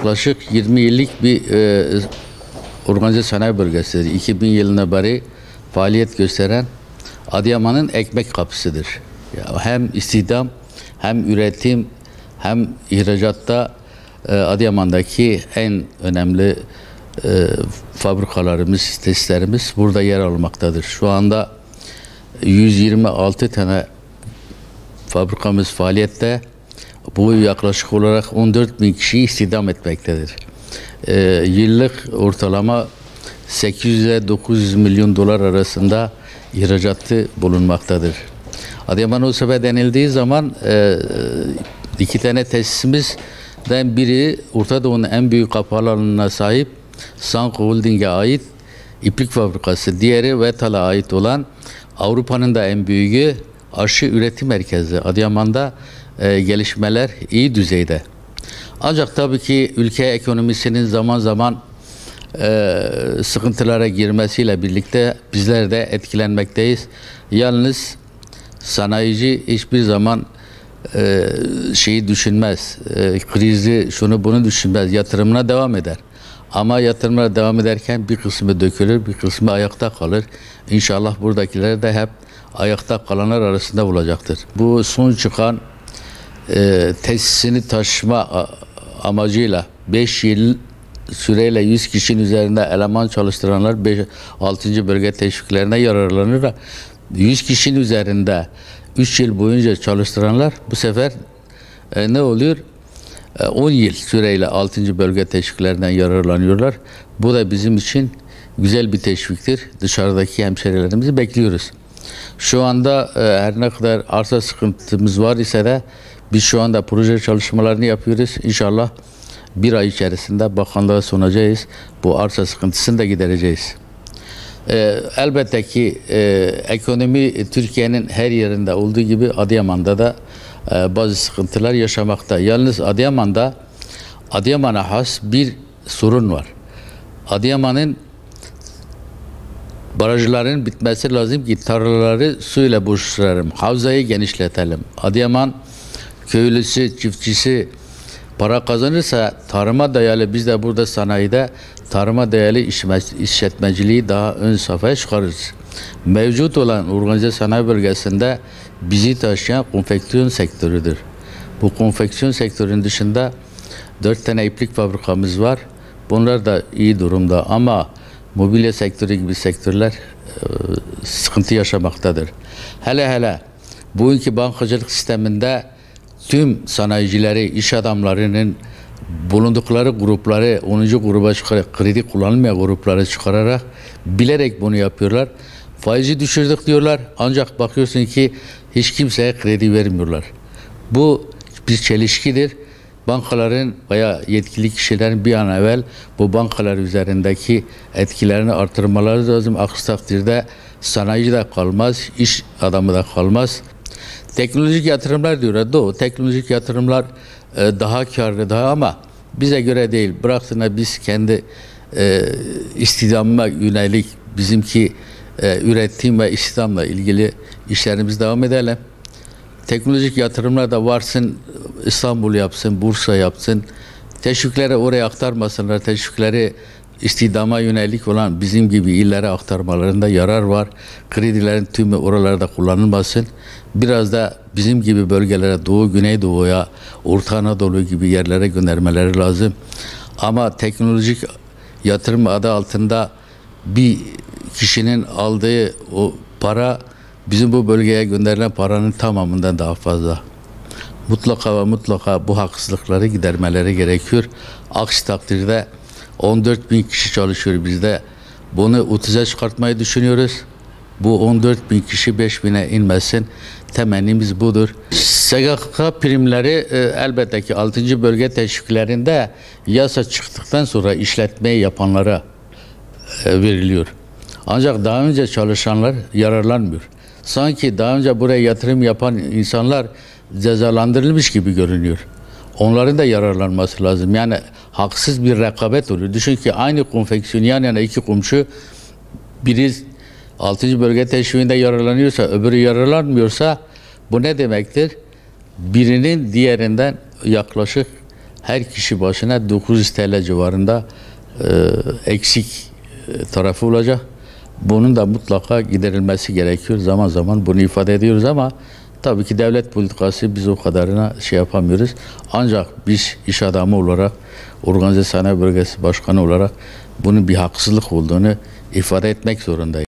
yaklaşık 20 yıllık bir organize sanayi bölgesidir. 2000 yılına beri faaliyet gösteren Adıyaman'ın ekmek kapısıdır. Hem istihdam, hem üretim, hem ihracatta Adıyaman'daki en önemli fabrikalarımız, tesislerimiz burada yer almaktadır. Şu anda 126 tane fabrikamız faaliyette. Bu yaklaşık olarak 14 bin kişiyi istihdam etmektedir. Yıllık ortalama 800 ile 900 milyon dolar arasında ihracatı bulunmaktadır. Adıyaman o sefer denildiği zaman iki tane tesisimizden biri Orta Doğu'nun en büyük kapalı alanına sahip Sanko Holding'e ait iplik fabrikası. Diğeri Vetal'a ait olan Avrupa'nın da en büyüğü aşı üretim merkezi. Adıyaman'da gelişmeler iyi düzeyde. Ancak tabii ki ülke ekonomisinin zaman zaman sıkıntılara girmesiyle birlikte bizler de etkilenmekteyiz. Yalnız sanayici hiçbir zaman şeyi düşünmez, krizi şunu bunu düşünmez, yatırımına devam eder. Ama yatırımlara devam ederken bir kısmı dökülür, bir kısmı ayakta kalır. İnşallah buradakiler de hep ayakta kalanlar arasında olacaktır. Bu son çıkan tesisini taşıma amacıyla 5 yıl süreyle 100 kişinin üzerinde eleman çalıştıranlar 6. bölge teşviklerine yararlanır. 100 kişinin üzerinde 3 yıl boyunca çalıştıranlar bu sefer ne oluyor? 10 yıl süreyle 6. bölge teşviklerinden yararlanıyorlar. Bu da bizim için güzel bir teşviktir. Dışarıdaki hemşerilerimizi bekliyoruz. Şu anda her ne kadar arsa sıkıntımız var ise de biz şu anda proje çalışmalarını yapıyoruz. İnşallah bir ay içerisinde bakanlığa sunacağız. Bu arsa sıkıntısını da gidereceğiz. Elbette ki ekonomi Türkiye'nin her yerinde olduğu gibi Adıyaman'da da bazı sıkıntılar yaşamakta. Yalnız Adıyaman'a has bir sorun var. Adıyaman'ın barajların bitmesi lazım ki tarlaları suyla buluşturalım. Havzayı genişletelim. Adıyaman köylüsü, çiftçisi para kazanırsa tarıma dayalı, biz de burada sanayide tarıma dayalı işletmeciliği daha ön safhaya çıkarırız. Mevcut olan organize sanayi bölgesinde bizi taşıyan konfeksiyon sektörüdür. Bu konfeksiyon sektörünün dışında 4 tane iplik fabrikamız var. Bunlar da iyi durumda ama mobilya sektörü gibi sektörler sıkıntı yaşamaktadır. Hele bugünkü bankacılık sisteminde tüm sanayicileri, iş adamlarının bulundukları grupları 10. gruba çıkarak, kredi kullanılmayan grupları çıkararak bilerek bunu yapıyorlar. Faizi düşürdük diyorlar ancak bakıyorsun ki hiç kimseye kredi vermiyorlar. Bu bir çelişkidir. Bankaların veya yetkili kişilerin bir an evvel bu bankalar üzerindeki etkilerini artırmaları lazım. Aksi takdirde sanayici de kalmaz, iş adamı da kalmaz. Teknolojik yatırımlar diyorlar. Doğru, teknolojik yatırımlar daha karlı ama bize göre değil. Bıraksana biz kendi istihdamına yönelik bizimki üretim ve istihdamla ilgili işlerimiz devam edelim. Teknolojik yatırımlar da varsın, İstanbul yapsın, Bursa yapsın. Teşvikleri oraya aktarmasınlar. Teşvikleri istihdama yönelik olan bizim gibi illere aktarmalarında yarar var. Kredilerin tümü oralarda kullanılmasın. Biraz da bizim gibi bölgelere, Doğu, Güneydoğu'ya, Orta Anadolu gibi yerlere göndermeleri lazım. Ama teknolojik yatırım adı altında bir kişinin aldığı o para bizim bu bölgeye gönderilen paranın tamamından daha fazla. Mutlaka bu haksızlıkları gidermeleri gerekiyor. Aksi takdirde 14 bin kişi çalışıyor bizde. Bunu 30'a çıkartmayı düşünüyoruz. Bu 14 bin kişi 5 bine inmesin. Temennimiz budur. SGK primleri elbette ki 6. bölge teşviklerinde yasa çıktıktan sonra işletmeyi yapanlara veriliyor. Ancak daha önce çalışanlar yararlanmıyor. Sanki daha önce buraya yatırım yapan insanlar cezalandırılmış gibi görünüyor. Onların da yararlanması lazım. Yani haksız bir rekabet oluyor. Düşün ki aynı konfeksiyon yan yana iki komşu, biri 6. bölge teşviğinde yararlanıyorsa öbürü yararlanmıyorsa bu ne demektir? Birinin diğerinden yaklaşık her kişi başına 900 TL civarında eksik tarafı olacak. Bunun da mutlaka giderilmesi gerekiyor. Zaman zaman bunu ifade ediyoruz ama tabii ki devlet politikası biz o kadarına şey yapamıyoruz. Ancak biz iş adamı olarak, Organize Sanayi Bölgesi Başkanı olarak bunun bir haksızlık olduğunu ifade etmek zorundayız.